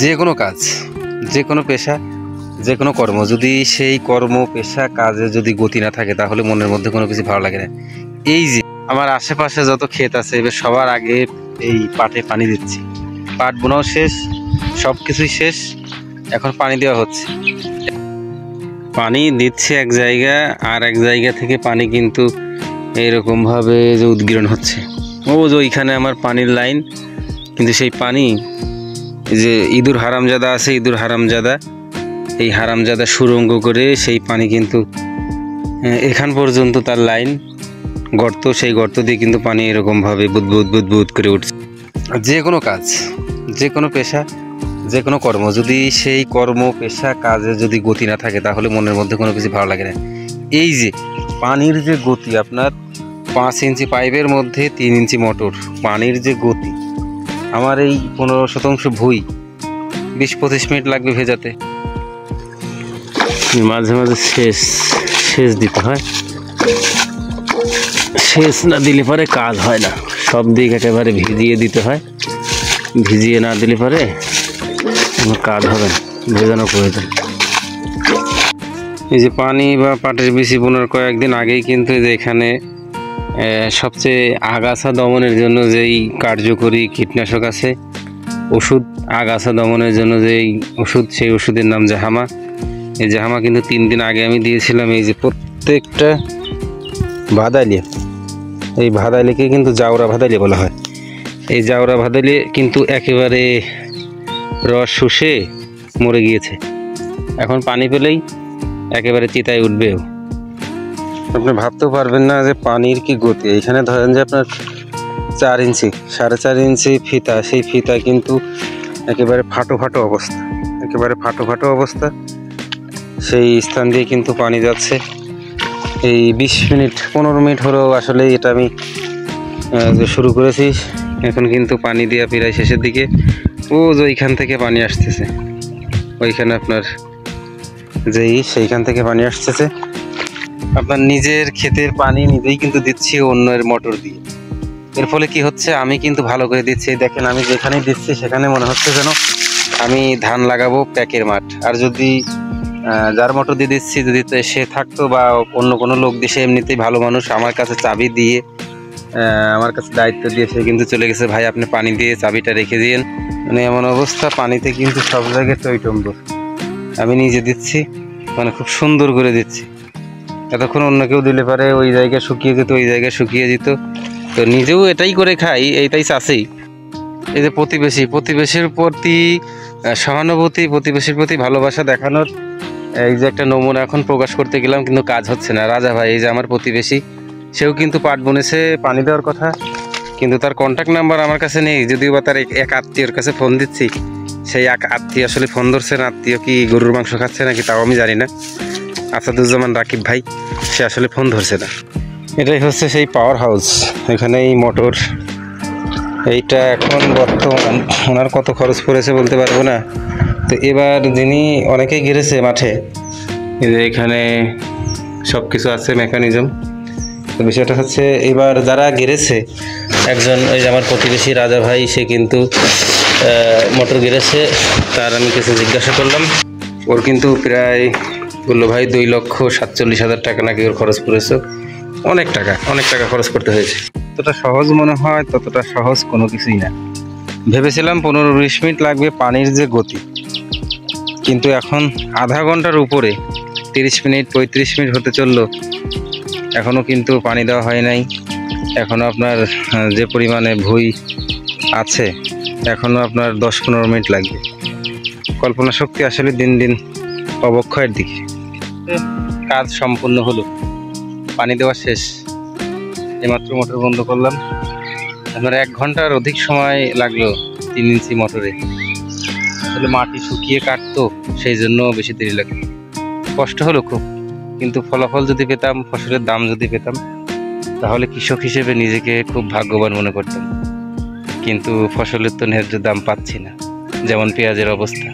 যে কোনো কাজ, যে কোনো পেশা, যে কোনো কর্ম, যদি সেই কর্ম পেশা কাজে যদি গতি না থাকে তাহলে মনের মধ্যে কোনো কিছু ভালো লাগে না। এই যে আমার আশেপাশে যত ক্ষেত আছে এবার সবার আগে এই পাটে পানি দিচ্ছি। পাট বোনাও শেষ, সব কিছুই শেষ, এখন পানি দেওয়া হচ্ছে। পানি দিচ্ছে এক জায়গা, আর এক জায়গা থেকে পানি কিন্তু এইরকমভাবে যে উদ্গীরণ হচ্ছে। ও যে ওইখানে আমার পানির লাইন, কিন্তু সেই পানি যে ইঁদুর হারামজাদা আছে, ইঁদুর হারামজাদা, এই হারামজাদা সুরঙ্গ করে সেই পানি কিন্তু এখান পর্যন্ত তার লাইন, গর্ত, সেই গর্ত দিয়ে কিন্তু পানি এরকমভাবে বুদবুদ বুদবুদ করে উঠছে। যে কোনো কাজ, যে কোনো পেশা, যে কোনো কর্ম, যদি সেই কর্ম পেশা কাজে যদি গতি না থাকে তাহলে মনের মধ্যে কোনো কিছু ভালো লাগে না। এই যে পানির যে গতি, আপনার 5 ইঞ্চি পাইপের মধ্যে 3 ইঞ্চি মোটর, পানির যে গতি, আমার এই 15% ভুঁই 20-25 মিনিট লাগবে ভেজাতে। মাঝে মাঝে সেচ দিতে হয়, সেচ না দিলে পরে কাজ হয় না, সব দিক একেবারে ভিজিয়ে দিতে হয়, ভিজিয়ে না দিলে পরে কোনো কাজ হবে না, ভেজানো প্রয়োজন। এই যে পানি বা পাটের বিচি বোনার কয়েকদিন আগেই কিন্তু যে এখানে সবচেয়ে আগাছা দমনের জন্য যেই কার্যকরী কীটনাশক আছে, ওষুধ, আগাছা দমনের জন্য যেই ওষুধ, সেই ওষুধের নাম জাহামা। এই জাহামা কিন্তু 3 দিন আগে আমি দিয়েছিলাম। এই যে প্রত্যেকটা ভাদাইলে, এই ভাদাইলেকে কিন্তু জাউরা ভাদাইলে বলা হয়। এই জাউরা ভাদাইলে কিন্তু একেবারে রস শুষে মরে গিয়েছে, এখন পানি পেলেই একেবারে চিতায় উঠবেও। আপনি ভাবতেও পারবেন না যে পানির কি গতি। এইখানে ধরেন যে আপনার 4 ইঞ্চি, 4.5 ইঞ্চি ফিতা, সেই ফিতা কিন্তু একেবারে ফাটো ফাটো অবস্থা, একেবারে ফাটো ফাটো অবস্থা। সেই স্থান দিয়ে কিন্তু পানি যাচ্ছে। এই 20 মিনিট 15 মিনিট হলেও আসলে এটা আমি যে শুরু করেছি, এখন কিন্তু পানি দেওয়া প্রায় শেষের দিকে। ও যে ওইখান থেকে পানি আসতেছে, ওইখানে আপনার সেইখান থেকে পানি আসতেছে। আপনার নিজের ক্ষেতের পানি নিজেই কিন্তু দিচ্ছি অন্যের মোটর দিয়ে। এর ফলে কি হচ্ছে, আমি কিন্তু ভালো করে দিচ্ছি। দেখেন আমি যেখানেই দিচ্ছি সেখানে মনে হচ্ছে যেন আমি ধান লাগাবো প্যাকের মাঠ। আর যদি যার মোটর দিয়ে দিচ্ছি, যদি সে থাকতো বা অন্য কোনো লোক দিয়ে, সে এমনিতেই ভালো মানুষ, আমার কাছে চাবি দিয়ে, আমার কাছে দায়িত্ব দিয়ে সে কিন্তু চলে গেছে, ভাই আপনি পানি দিয়ে চাবিটা রেখে দিয়েন। মানে এমন অবস্থা, পানিতে কিন্তু সব জায়গায় টইটম্বর। আমি নিজে দিচ্ছি, মানে খুব সুন্দর করে দিচ্ছি। এতক্ষণ অন্য কেউ দিলে পারে ওই জায়গায় শুকিয়ে যেত, ওই জায়গায় শুকিয়ে যেত। তো নিজেও এটাই করে খাই, এইটাই চাষি। এই যে প্রতিবেশীর প্রতি সহানুভূতি, প্রতিবেশীর প্রতি ভালোবাসা দেখানোর এই যে একটা নমুনা এখন প্রকাশ করতে গেলাম, কিন্তু কাজ হচ্ছে না। রাজা ভাই, এই যে আমার প্রতিবেশী, সেও কিন্তু পাট বুনেছে, পানি দেওয়ার কথা, কিন্তু তার কন্ট্যাক্ট নাম্বার আমার কাছে নেই। যদিও বা তার এক আত্মীয়র কাছে ফোন দিচ্ছি, সেই এক আত্মীয় আসলে ফোন ধরছে না। আত্মীয় কি গরুর মাংস খাচ্ছে নাকি তাও আমি জানি না। আসাদুজ্জামান রাকিব ভাই, সে আসলে ফোন ধরছে না। এটাই হচ্ছে সেই পাওয়ার হাউস, এখানে এই মোটর। এইটা এখন বর্তমান ওনার কত খরচ পড়েছে বলতে পারবো না। তো এবার যিনি অনেকেই গেড়েছে মাঠে, এই যে এখানে সব কিছু আছে মেকানিজম। তো বিষয়টা হচ্ছে, এবার যারা গেড়েছে, একজন ওই যে আমার প্রতিবেশী রাজা ভাই, সে কিন্তু মোটর গেড়েছে। তার আমি কিছু জিজ্ঞাসা করলাম, ওর কিন্তু প্রায় বললো ভাই 2,47,000 টাকা নাকি ওর খরচ পড়েছে। অনেক টাকা খরচ করতে হয়েছে। যতটা সহজ মনে হয় ততটা সহজ কোনো কিছুই না। ভেবেছিলাম 15-20 মিনিট লাগবে পানির যে গতি, কিন্তু এখন আধা ঘন্টার উপরে, 30 মিনিট 35 মিনিট হতে চললো, এখনও কিন্তু পানি দেওয়া হয় নাই। এখনও আপনার যে পরিমাণে ভুঁই আছে, এখনও আপনার 10-15 মিনিট লাগবে। কল্পনা শক্তি আসলে দিন দিন অবক্ষয়ের দিকে। কাজ সম্পূর্ণ হলো, পানি দেওয়া শেষ, এইমাত্র মোটর বন্ধ করলাম। আপনার 1 ঘন্টার অধিক সময় লাগলো 3 ইঞ্চি মোটরে। আসলে মাটি শুকিয়ে কাটতো, সেই জন্য বেশি দেরি লাগলো। কষ্ট হলো খুব, কিন্তু ফলাফল যদি পেতাম, ফসলের দাম যদি পেতাম, তাহলে কৃষক হিসেবে নিজেকে খুব ভাগ্যবান মনে করতাম। কিন্তু ফসলের তো ন্যায্য দাম পাচ্ছি না, যেমন পেঁয়াজের অবস্থা।